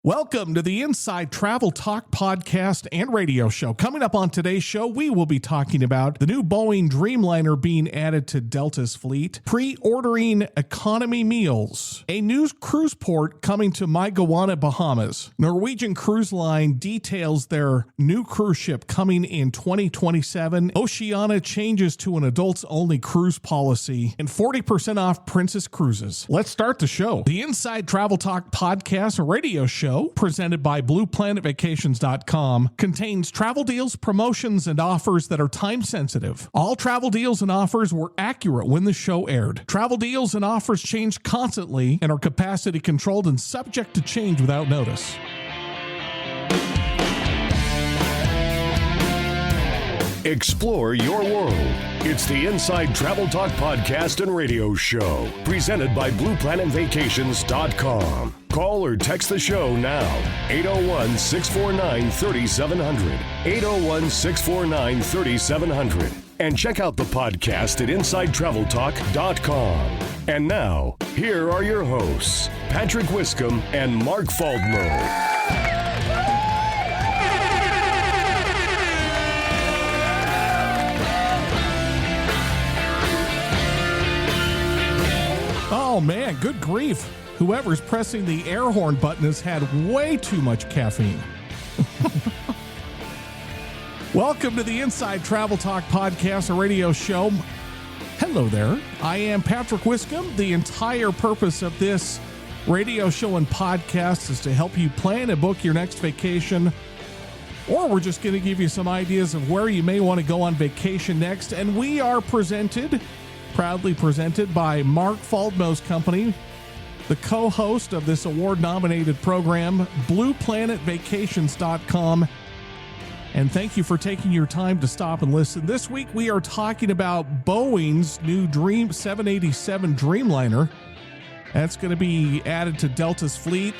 Welcome to the Inside Travel Talk podcast and radio show. Coming up on today's show, we will be talking about the new Boeing Dreamliner being added to Delta's fleet, pre-ordering economy meals, a new cruise port coming to Mayaguana, Bahamas. Norwegian Cruise Line details their new cruise ship coming in 2027. Oceania changes to an adults-only cruise policy, and 40% off Princess Cruises. Let's start the show. The Inside Travel Talk podcast and radio show, presented by BluePlanetVacations.com, contains travel deals, promotions, and offers that are time sensitive. All travel deals and offers were accurate when the show aired. Travel deals and offers change constantly and are capacity controlled and subject to change without notice. Explore your world. It's the Inside Travel Talk podcast and radio show, presented by BluePlanetVacations.com. Call or text the show now, 801-649-3700, 801-649-3700. And check out the podcast at InsideTravelTalk.com. And now, here are your hosts, Patrick Wiscombe and Mark Faldmo. Oh man, good grief. Whoever's pressing the air horn button has had way too much caffeine. Welcome to the Inside Travel Talk podcast, a radio show. Hello there. I am Patrick Wiscombe. The entire purpose of this radio show and podcast is to help you plan and book your next vacation, or we're just going to give you some ideas of where you may want to go on vacation next. And we are proudly presented by Mark Faldmo's company, the co-host of this award-nominated program, BluePlanetVacations.com. And thank you for taking your time to stop and listen. This week, we are talking about Boeing's new 787 Dreamliner. That's going to be added to Delta's fleet.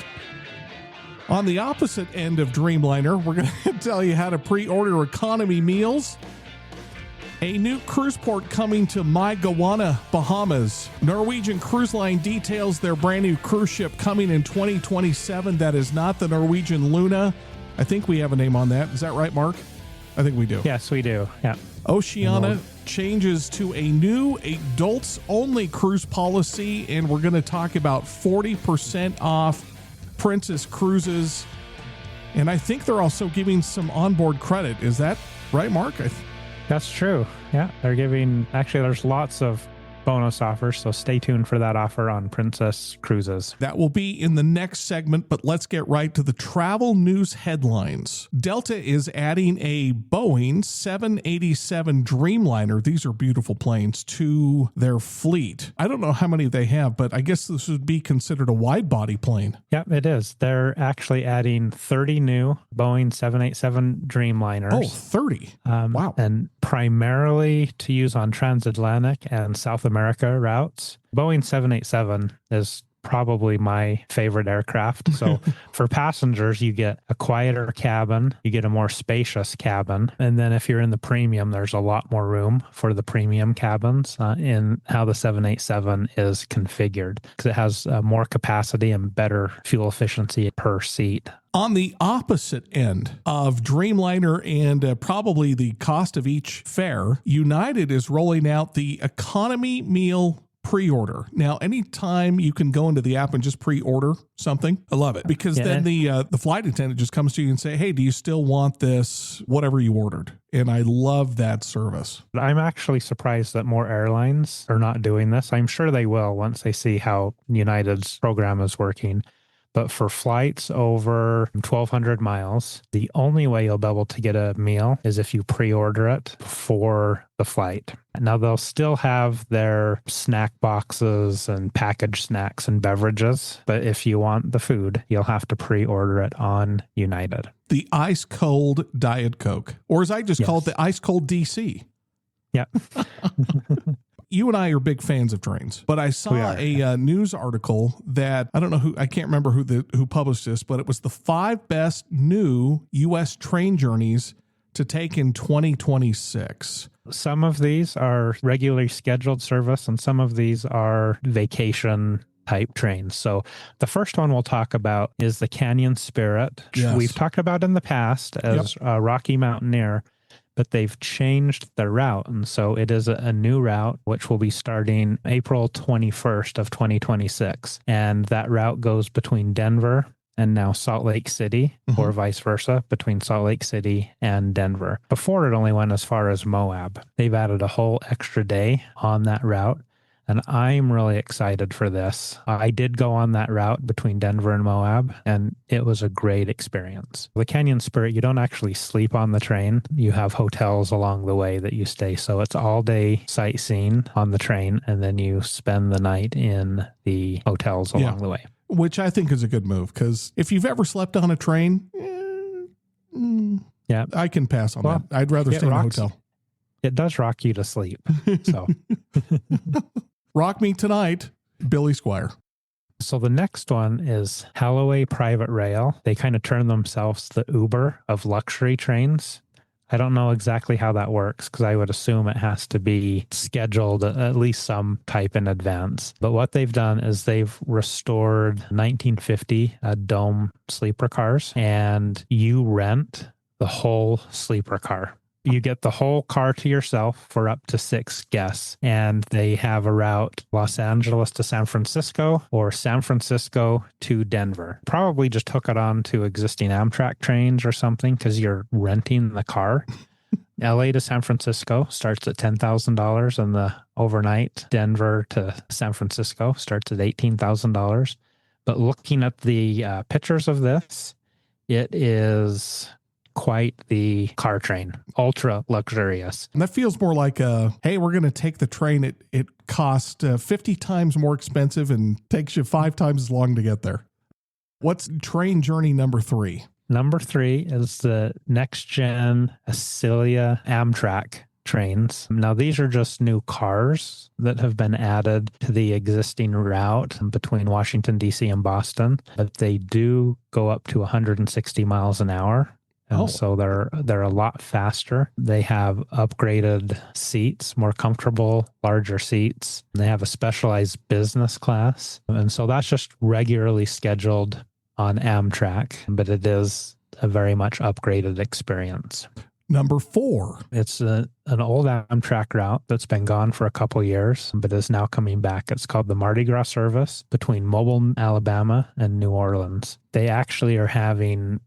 On the opposite end of Dreamliner, we're going to tell you how to pre-order economy meals. A new cruise port coming to Mayaguana, Bahamas. Norwegian Cruise Line details their brand new cruise ship coming in 2027. That is not the Norwegian Luna. I think we have a name on that. Is that right, Mark? I think we do. Yes, we do. Yeah. Oceania changes to a new adults-only cruise policy, and we're going to talk about 40% off Princess Cruises. And I think they're also giving some onboard credit. Is that right, Mark? That's true. Yeah, they're giving, actually, there's lots of bonus offers, so stay tuned for that offer on Princess Cruises. That will be in the next segment, but let's get right to the travel news headlines. Delta is adding a Boeing 787 Dreamliner, these are beautiful planes, to their fleet. I don't know how many they have, but I guess this would be considered a wide-body plane. Yeah, it is. They're actually adding 30 new Boeing 787 Dreamliners. Oh, 30. Wow. And primarily to use on transatlantic and South America routes. Boeing 787 is probably my favorite aircraft. So for passengers, you get a quieter cabin, you get a more spacious cabin. And then if you're in the premium, there's a lot more room for the premium cabins in how the 787 is configured, because it has more capacity and better fuel efficiency per seat. On the opposite end of Dreamliner and probably the cost of each fare, United is rolling out the economy meal pre-order. Now, anytime you can go into the app and just pre-order something, I love it, because then the flight attendant just comes to you and say, hey, do you still want this, whatever you ordered? And I love that service. I'm actually surprised that more airlines are not doing this. I'm sure they will once they see how United's program is working. But for flights over 1,200 miles, the only way you'll be able to get a meal is if you pre-order it before the flight. Now, they'll still have their snack boxes and packaged snacks and beverages, but if you want the food, you'll have to pre-order it on United. The ice cold Diet Coke, or as I just call it, the ice cold DC. Yeah. You and I are big fans of trains, but I saw a news article that I can't remember who published this, but it was the 5 best new U.S. train journeys to take in 2026. Some of these are regularly scheduled service, and some of these are vacation type trains. So the first one we'll talk about is the Canyon Spirit. Yes. We've talked about in the past as a Rocky Mountaineer, but they've changed the route. And so it is a new route, which will be starting April 21st of 2026. And that route goes between Denver and now Salt Lake City, or vice versa, between Salt Lake City and Denver. Before, it only went as far as Moab. They've added a whole extra day on that route, and I'm really excited for this. I did go on that route between Denver and Moab, and it was a great experience. The Canyon Spirit, you don't actually sleep on the train. You have hotels along the way that you stay. So it's all day sightseeing on the train, and then you spend the night in the hotels along the way. Which I think is a good move, because if you've ever slept on a train, I can pass on that. I'd rather stay in a hotel. It does rock you to sleep. So rock me tonight, Billy Squire. So the next one is Halloway Private Rail. They kind of turn themselves the Uber of luxury trains. I don't know exactly how that works, because I would assume it has to be scheduled at least some type in advance. But what they've done is they've restored 1950 dome sleeper cars, and you rent the whole sleeper car. You get the whole car to yourself for up to 6 guests, and they have a route Los Angeles to San Francisco or San Francisco to Denver. Probably just hook it on to existing Amtrak trains or something, because you're renting the car. LA to San Francisco starts at $10,000, and the overnight Denver to San Francisco starts at $18,000. But looking at the pictures of this, it is quite the car train, ultra luxurious. And that feels more like hey, we're going to take the train. It costs 50 times more expensive and takes you 5 times as long to get there. What's train journey number 3? Number 3 is the next gen Acela Amtrak trains. Now, these are just new cars that have been added to the existing route between Washington, D.C. and Boston, but they do go up to 160 miles an hour. And so they're a lot faster. They have upgraded seats, more comfortable, larger seats. They have a specialized business class. And so that's just regularly scheduled on Amtrak, but it is a very much upgraded experience. Number 4. It's an old Amtrak route that's been gone for a couple years, but is now coming back. It's called the Mardi Gras service between Mobile, Alabama and New Orleans. They actually are having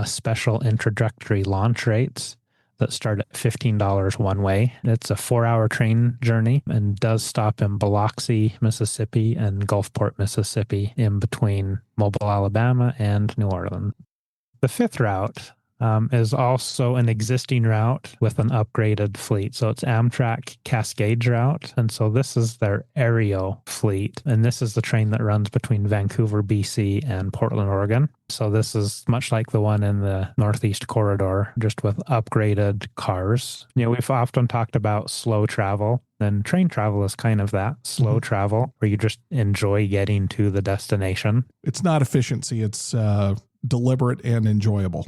special introductory launch rates that start at $15 one way. It's a 4-hour train journey and does stop in Biloxi, Mississippi and Gulfport, Mississippi, in between Mobile, Alabama and New Orleans. The 5th route is also an existing route with an upgraded fleet. So it's Amtrak Cascades route. And so this is their Aereo fleet. And this is the train that runs between Vancouver, BC and Portland, Oregon. So this is much like the one in the Northeast Corridor, just with upgraded cars. You know, we've often talked about slow travel, and train travel is kind of that slow travel where you just enjoy getting to the destination. It's not efficiency. It's deliberate and enjoyable.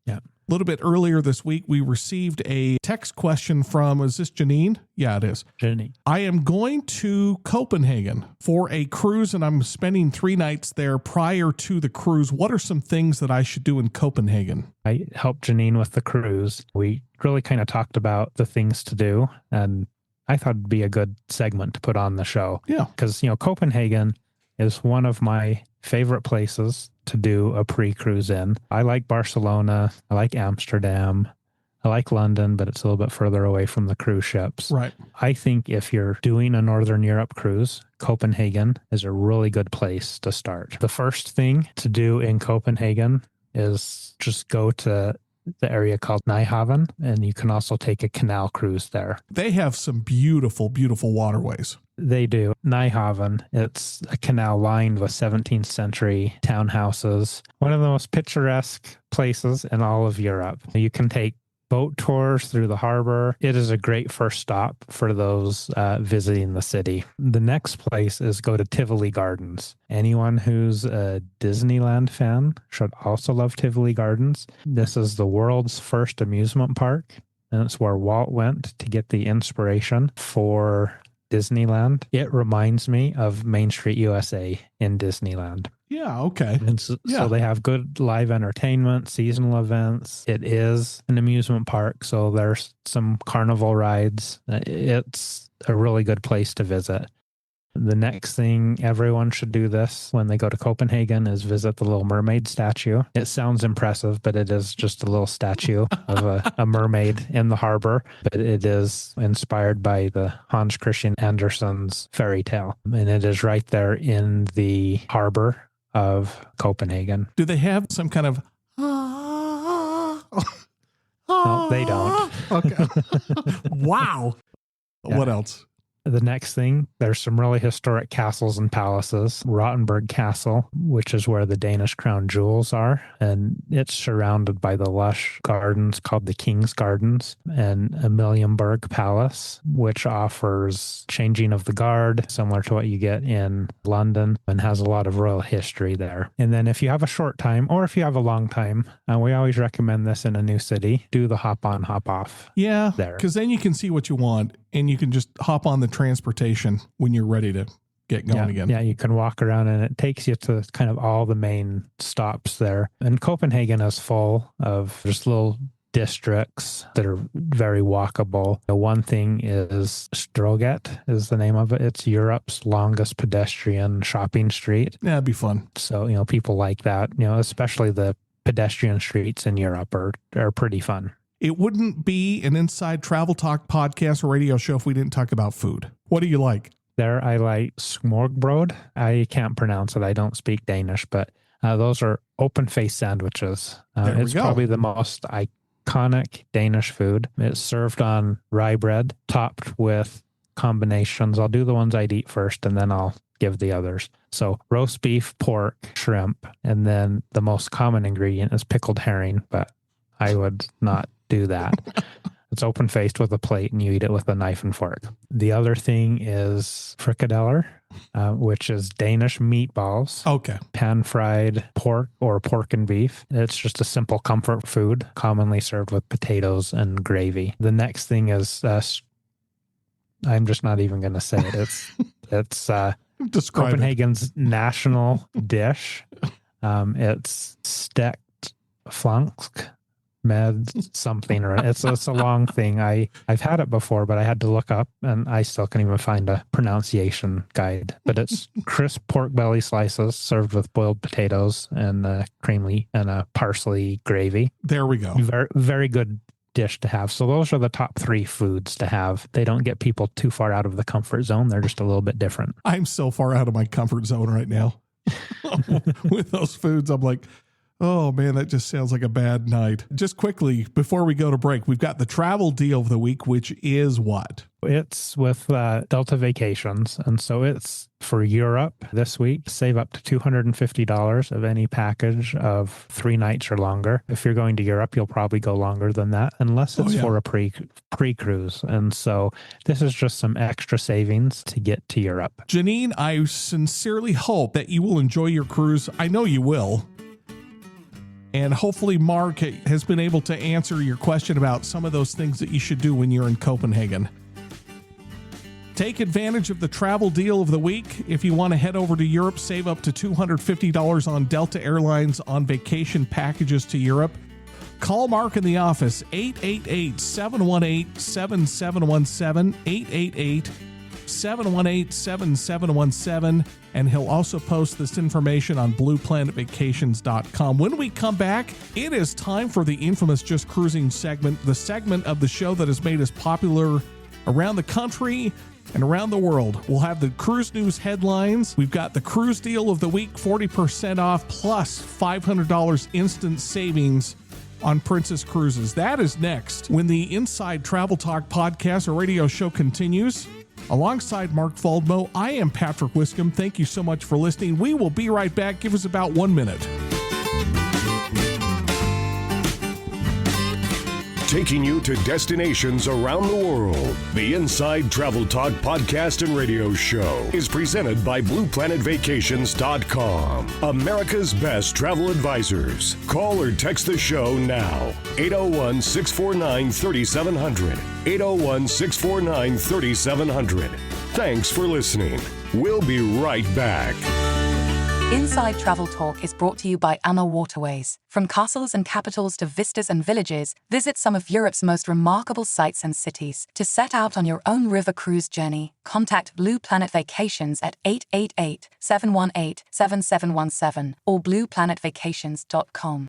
Yeah. A little bit earlier this week, we received a text question from, is this Janine? Yeah, it is. Janine. I am going to Copenhagen for a cruise, and I'm spending 3 nights there prior to the cruise. What are some things that I should do in Copenhagen? I helped Janine with the cruise. We really kind of talked about the things to do, and I thought it'd be a good segment to put on the show. Yeah. Because, you know, Copenhagen is one of my favorite places to do a pre-cruise in. I like Barcelona. I like Amsterdam. I like London, but it's a little bit further away from the cruise ships. Right. I think if you're doing a Northern Europe cruise, Copenhagen is a really good place to start. The first thing to do in Copenhagen is just go to the area called Nyhavn, and you can also take a canal cruise there. They have some beautiful, beautiful waterways. They do. Nyhavn, it's a canal lined with 17th century townhouses. One of the most picturesque places in all of Europe. You can take boat tours through the harbor. It is a great first stop for those visiting the city. The next place is go to Tivoli Gardens. Anyone who's a Disneyland fan should also love Tivoli Gardens. This is the world's first amusement park, and it's where Walt went to get the inspiration for Disneyland. It reminds me of Main Street USA in Disneyland. Yeah, okay. And so they have good live entertainment, seasonal events. It is an amusement park, so there's some carnival rides. It's a really good place to visit. The next thing, everyone should do this when they go to Copenhagen, is visit the Little Mermaid statue. It sounds impressive, but it is just a little statue of a mermaid in the harbor. But it is inspired by the Hans Christian Andersen's fairy tale. And it is right there in the harbor of Copenhagen. Do they have some kind of... No, they don't. Okay. Wow. Yeah. What else? The next thing, there's some really historic castles and palaces. Rottenburg Castle, which is where the Danish crown jewels are, and it's surrounded by the lush gardens called the King's Gardens, and Amalienborg Palace, which offers changing of the guard, similar to what you get in London, and has a lot of royal history there. And then if you have a short time, or if you have a long time, and we always recommend this in a new city, do the hop on, hop off. Yeah, there. Because then you can see what you want, and you can just hop on the transportation when you're ready to get going again. Yeah, you can walk around, and it takes you to kind of all the main stops there. And Copenhagen is full of just little districts that are very walkable. The one thing is Stroget is the name of it. It's Europe's longest pedestrian shopping street. Yeah, it'd be fun. So, people like that, especially the pedestrian streets in Europe are pretty fun. It wouldn't be an Inside Travel Talk podcast or radio show if we didn't talk about food. What do you like? There, I like smørrebrød. I can't pronounce it. I don't speak Danish, but those are open-faced sandwiches. It's probably the most iconic Danish food. It's served on rye bread, topped with combinations. I'll do the ones I'd eat first, and then I'll give the others. So roast beef, pork, shrimp, and then the most common ingredient is pickled herring, but I would not do that. It's open-faced with a plate, and you eat it with a knife and fork. The other thing is frikadeller, which is Danish meatballs. Okay. Pan-fried pork or pork and beef. It's just a simple comfort food, commonly served with potatoes and gravy. The next thing is, I'm just not even going to say it. It's Copenhagen's national dish. It's stegt flansk med something, or it's a long thing. I've had it before, but I had to look up, and I still can't even find a pronunciation guide. But it's crisp pork belly slices served with boiled potatoes and creamy and a parsley gravy. There we go. Very, very good dish to have. So those are the top 3 foods to have. They don't get people too far out of the comfort zone. They're just a little bit different. I'm so far out of my comfort zone right now with those foods. I'm like, oh man, that just sounds like a bad night. Just quickly, before we go to break, we've got the travel deal of the week, which is what? It's with Delta Vacations. And so it's for Europe this week. Save up to $250 of any package of 3 nights or longer. If you're going to Europe, you'll probably go longer than that, unless it's for a pre-cruise. And so this is just some extra savings to get to Europe. Janine, I sincerely hope that you will enjoy your cruise. I know you will. And hopefully Mark has been able to answer your question about some of those things that you should do when you're in Copenhagen. Take advantage of the travel deal of the week. If you want to head over to Europe, save up to $250 on Delta Airlines on vacation packages to Europe. Call Mark in the office, 888-718-7717, 888-718-7717, and he'll also post this information on blueplanetvacations.com. When we come back, it is time for the infamous Just Cruising segment, the segment of the show that has made us popular around the country and around the world. We'll have the cruise news headlines. We've got the cruise deal of the week, 40% off, plus $500 instant savings on Princess Cruises. That is next when the Inside Travel Talk podcast or radio show continues. Alongside Mark Faldmo, I am Patrick Wiscombe. Thank you so much for listening. We will be right back. Give us about 1 minute. taking you to destinations around the world. The Inside Travel Talk podcast and radio show is presented by BluePlanetVacations.com, America's best travel advisors. Call or text the show now, 801-649-3700, 801-649-3700. Thanks for listening. We'll be right back. Inside Travel Talk is brought to you by AMA Waterways. From castles and capitals to vistas and villages, visit some of Europe's most remarkable sites and cities. To set out on your own river cruise journey, contact Blue Planet Vacations at 888-718-7717 or blueplanetvacations.com.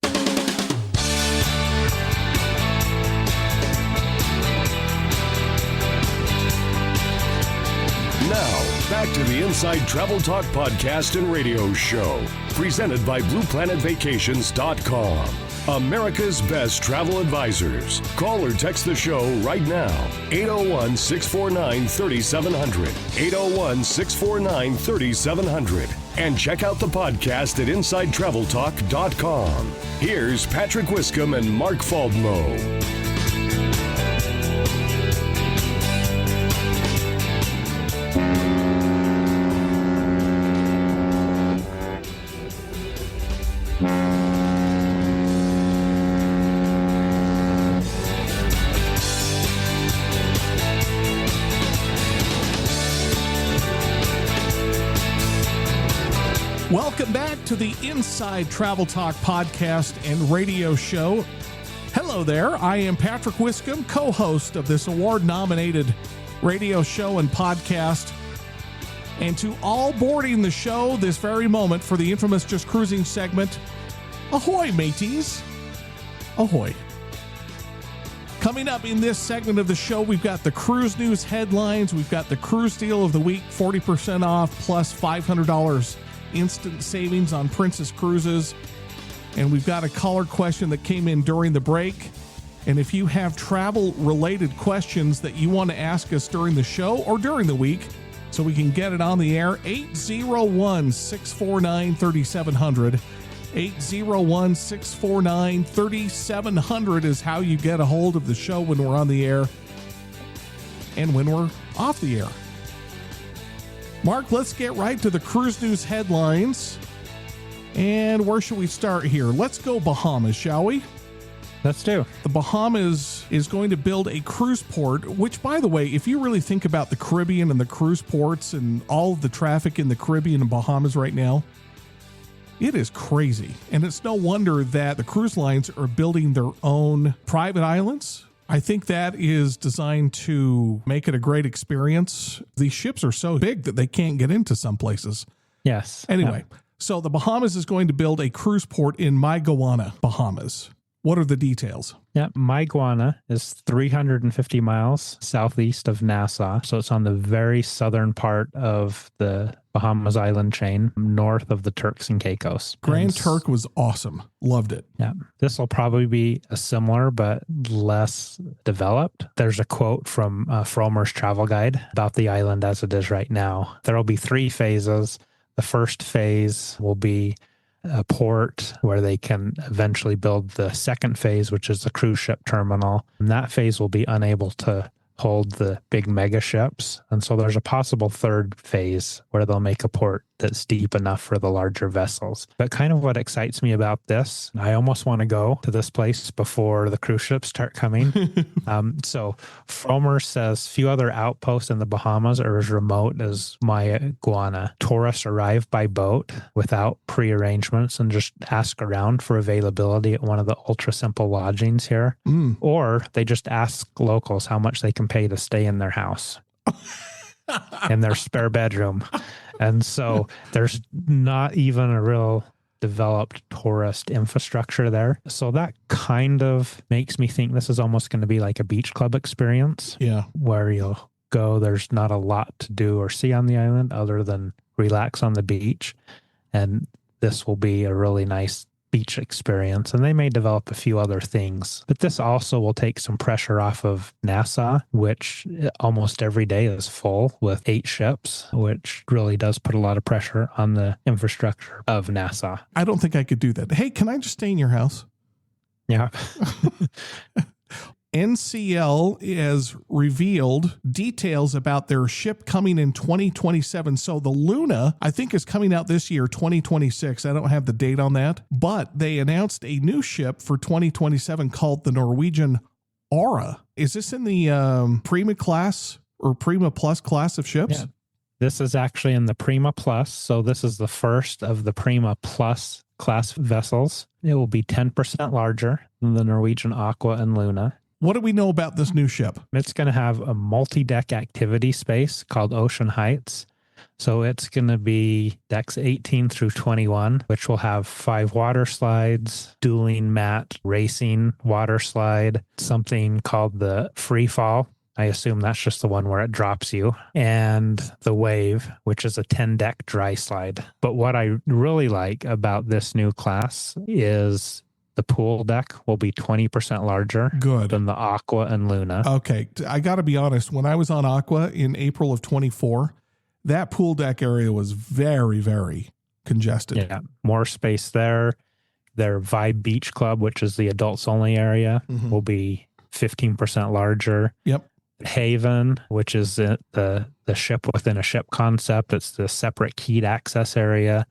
Now, back to the Inside Travel Talk podcast and radio show, presented by BluePlanetVacations.com, America's best travel advisors. Call or text the show right now, 801-649-3700, 801-649-3700, and check out the podcast at InsideTravelTalk.com. Here's Patrick Wiscombe and Mark Faldmo. Welcome back to the Inside Travel Talk podcast and radio show. Hello there. I am Patrick Wiscombe, co-host of this award-nominated radio show and podcast. And to all boarding the show this very moment for the infamous Just Cruising segment, ahoy, mateys. Ahoy. Coming up in this segment of the show, we've got the cruise news headlines. We've got the cruise deal of the week, 40% off plus $500 instant savings on Princess Cruises. And we've got a caller question that came in during the break. And if you have travel-related questions that you want to ask us during the show or during the week, so we can get it on the air, 801-649-3700. 801-649-3700 is how you get a hold of the show when we're on the air and when we're off the air. Mark, let's get right to the cruise news headlines. And where should we start here? Let's go Bahamas, shall we? Let's do. The Bahamas is going to build a cruise port, which, by the way, if you really think about the Caribbean and the cruise ports and all of the traffic in the Caribbean and Bahamas right now, it is crazy. And it's no wonder that the cruise lines are building their own private islands. I think that is designed to make it a great experience. These ships are so big that they can't get into some places. Yes. Anyway, so the Bahamas is going to build a cruise port in Mayaguana, Bahamas. What are the details? Yeah, Mayaguana is 350 miles southeast of Nassau. So it's on the very southern part of the Bahamas island chain, north of the Turks and Caicos. Grand Turk was awesome. Loved it. Yeah. This will probably be a similar but less developed. There's a quote from Frommer's travel guide about the island as it is right now. There will be 3 phases. The first phase will be a port where they can eventually build the second phase, which is the cruise ship terminal. And that phase will be unable to hold the big mega ships. And so there's a possible third phase where they'll make a port that's deep enough for the larger vessels. But kind of what excites me about this, I almost want to go to this place before the cruise ships start coming. So Frommer says few other outposts in the Bahamas are as remote as Mayaguana. Tourists arrive by boat without pre-arrangements and just ask around for availability at one of the ultra simple lodgings here. Or they just ask locals how much they can pay to stay in their house. In their spare bedroom. And so there's not even a real developed tourist infrastructure there. So that kind of makes me think this is almost going to be like a beach club experience. Yeah. Where you'll go, there's not a lot to do or see on the island other than relax on the beach. And this will be a really nice beach experience, and they may develop a few other things. But this also will take some pressure off of Nassau, which almost every day is full with 8 ships, which really does put a lot of pressure on the infrastructure of Nassau. I don't think I could do that. Hey, can I just stay in your house? Yeah. NCL has revealed details about their ship coming in 2027. So the Luna, I think, is coming out this year, 2026. I don't have the date on that, but they announced a new ship for 2027 called the Norwegian Aura. Is this in the Prima class or Prima Plus class of ships? Yeah. This is actually in the Prima Plus. So this is the first of the Prima Plus class vessels. It will be 10% larger than the Norwegian Aqua and Luna. What do we know about this new ship? It's going to have a multi-deck activity space called Ocean Heights. So it's going to be decks 18 through 21, which will have 5 water slides, dueling mat, racing water slide, something called the free fall. I assume that's just the one where it drops you, and the wave, which is a 10-deck dry slide. But what I really like about this new class is the pool deck will be 20% larger than the Aqua and Luna. Okay. I got to be honest. When I was on Aqua in April of 24, that pool deck area was very, very congested. Yeah. More space there. Their Vibe Beach Club, which is the adults only area, will be 15% larger. Yep. Haven, which is the ship within a ship concept. It's the separate keyed access area.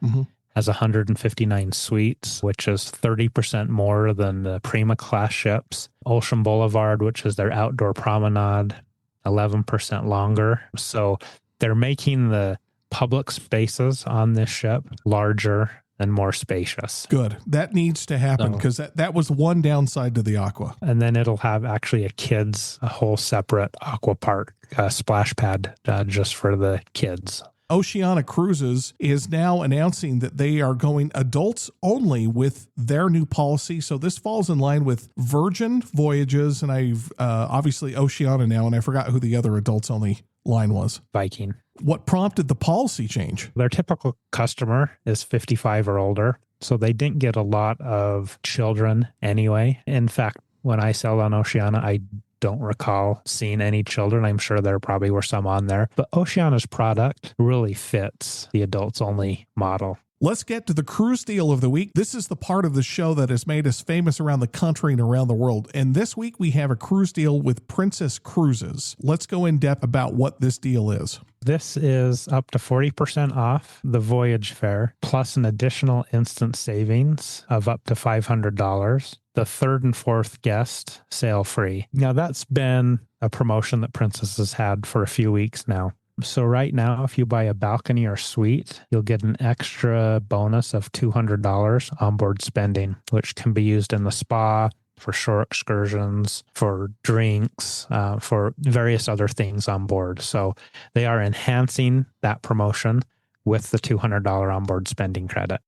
Has 159 suites, which is 30% more than the Prima class ships. Ocean Boulevard, which is their outdoor promenade, 11% longer. So they're making the public spaces on this ship larger and more spacious. Good. That needs to happen because that was one downside to the Aqua. And then it'll have actually a whole separate aqua park, splash pad just for the kids. Oceania Cruises is now announcing that they are going adults only with their new policy. So this falls in line with Virgin Voyages, and I've obviously Oceania now, and I forgot who the other adults only line was. Viking. What prompted the policy change? Their typical customer is 55 or older, so they didn't get a lot of children anyway. In fact, when I sailed on Oceania, I don't recall seeing any children. I'm sure there probably were some on there, but Oceania's product really fits the adults only model. Let's get to the cruise deal of the week. This is the part of the show that has made us famous around the country and around the world. And this week we have a cruise deal with Princess Cruises. Let's go in depth about what this deal is. This is up to 40% off the voyage fare, plus an additional instant savings of up to $500. The third and fourth guest sail free. Now that's been a promotion that Princess has had for a few weeks now. So right now, if you buy a balcony or suite, you'll get an extra bonus of $200 onboard spending, which can be used in the spa, for shore excursions, for drinks, for various other things on board. So they are enhancing that promotion with the $200 onboard spending credit.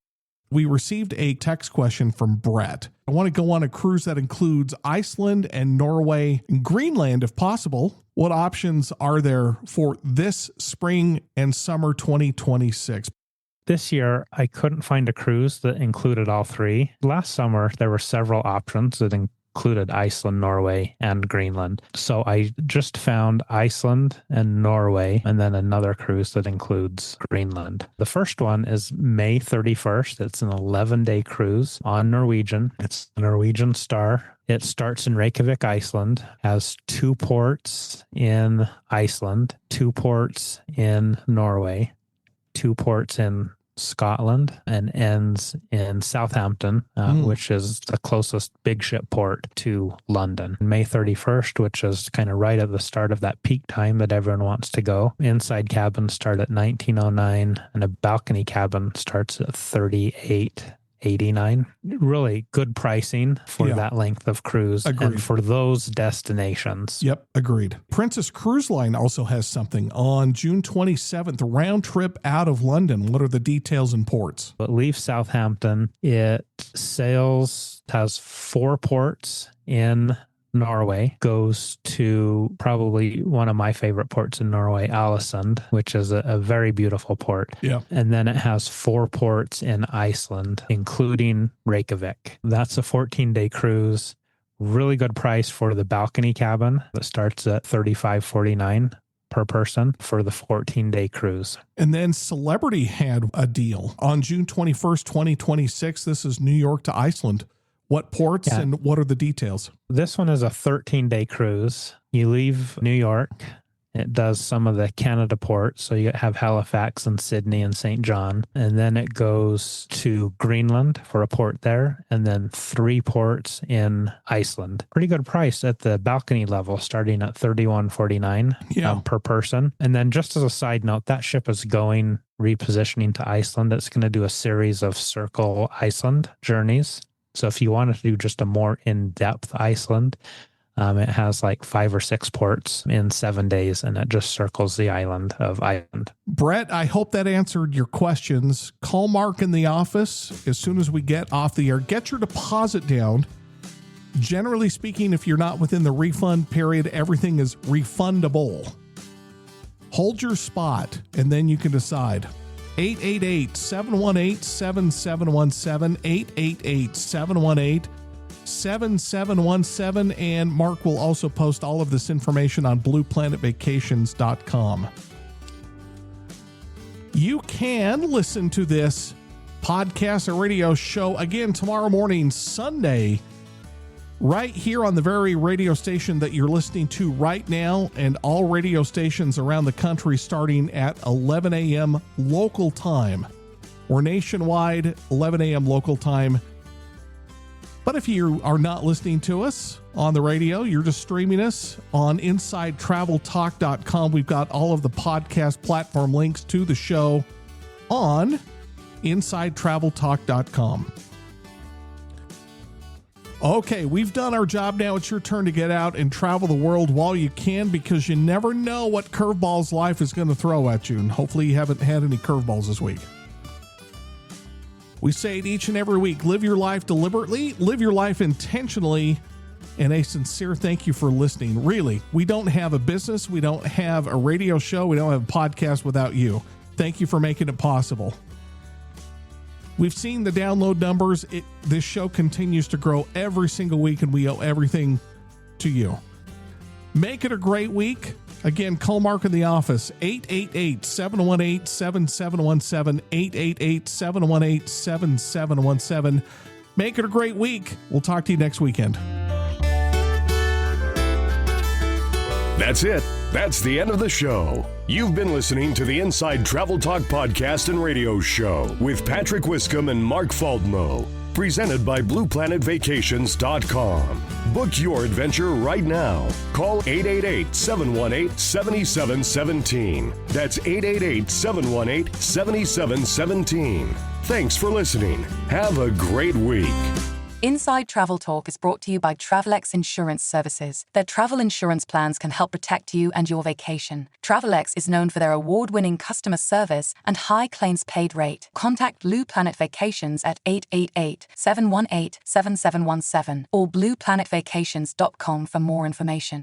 We received a text question from Brett. I want to go on a cruise that includes Iceland and Norway and Greenland if possible. What options are there for this spring and summer 2026? This year, I couldn't find a cruise that included all three. Last summer, there were several options that included Iceland, Norway, and Greenland. So I just found Iceland and Norway, and then another cruise that includes Greenland. The first one is May 31st. It's an 11-day cruise on Norwegian. It's a Norwegian Star. It starts in Reykjavik, Iceland, has 2 ports in Iceland, 2 ports in Norway, 2 ports in Scotland, and ends in Southampton, which is the closest big ship port to London. May 31st, which is kind of right at the start of that peak time that everyone wants to go. Inside cabins start at $19.09, and a balcony cabin starts at $38.89. Really good pricing for that length of cruise. Agreed. And for those destinations. Yep, agreed. Princess Cruise Line also has something on June 27th, round trip out of London. What are the details and ports? It leaves Southampton. It sails, has 4 ports in Norway, goes to probably one of my favorite ports in Norway, Ålesund, which is a very beautiful port. Yeah. And then it has 4 ports in Iceland, including Reykjavik. That's a 14-day cruise. Really good price for the balcony cabin that starts at $35.49 per person for the 14-day cruise. And then Celebrity had a deal on June 21st, 2026. This is New York to Iceland. What ports Yeah. and what are the details? This one is a 13-day cruise. You leave New York. It does some of the Canada ports. So you have Halifax and Sydney and St. John. And then it goes to Greenland for a port there. And then 3 ports in Iceland. Pretty good price at the balcony level, starting at $31.49 per person. And then just as a side note, that ship is repositioning to Iceland. It's going to do a series of Circle Iceland journeys. So if you wanted to do just a more in-depth Iceland, it has like 5 or 6 ports in 7 days, and it just circles the island of Iceland. Brett, I hope that answered your questions. Call Mark in the office as soon as we get off the air. Get your deposit down. Generally speaking, if you're not within the refund period, everything is refundable. Hold your spot, and then you can decide. 888-718-7717, 888-718-7717, and Mark will also post all of this information on blueplanetvacations.com. You can listen to this podcast or radio show again tomorrow morning, Sunday, right here on the very radio station that you're listening to right now, and all radio stations around the country starting at 11 a.m. local time. We're nationwide, 11 a.m. local time. But if you are not listening to us on the radio, you're just streaming us on InsideTravelTalk.com. We've got all of the podcast platform links to the show on InsideTravelTalk.com. Okay, we've done our job now. It's your turn to get out and travel the world while you can, because you never know what curveballs life is going to throw at you. And hopefully you haven't had any curveballs this week. We say it each and every week. Live your life deliberately, live your life intentionally, and a sincere thank you for listening. Really, we don't have a business, we don't have a radio show, we don't have a podcast without you. Thank you for making it possible. We've seen the download numbers. This show continues to grow every single week, and we owe everything to you. Make it a great week. Again, call Mark in the office, 888-718-7717, 888-718-7717. Make it a great week. We'll talk to you next weekend. That's it. That's the end of the show. You've been listening to the Inside Travel Talk podcast and radio show with Patrick Wiscombe and Mark Faldmo. Presented by BluePlanetVacations.com. Book your adventure right now. Call 888-718-7717. That's 888-718-7717. Thanks for listening. Have a great week. Inside Travel Talk is brought to you by Travelex Insurance Services. Their travel insurance plans can help protect you and your vacation. Travelex is known for their award-winning customer service and high claims paid rate. Contact Blue Planet Vacations at 888-718-7717 or blueplanetvacations.com for more information.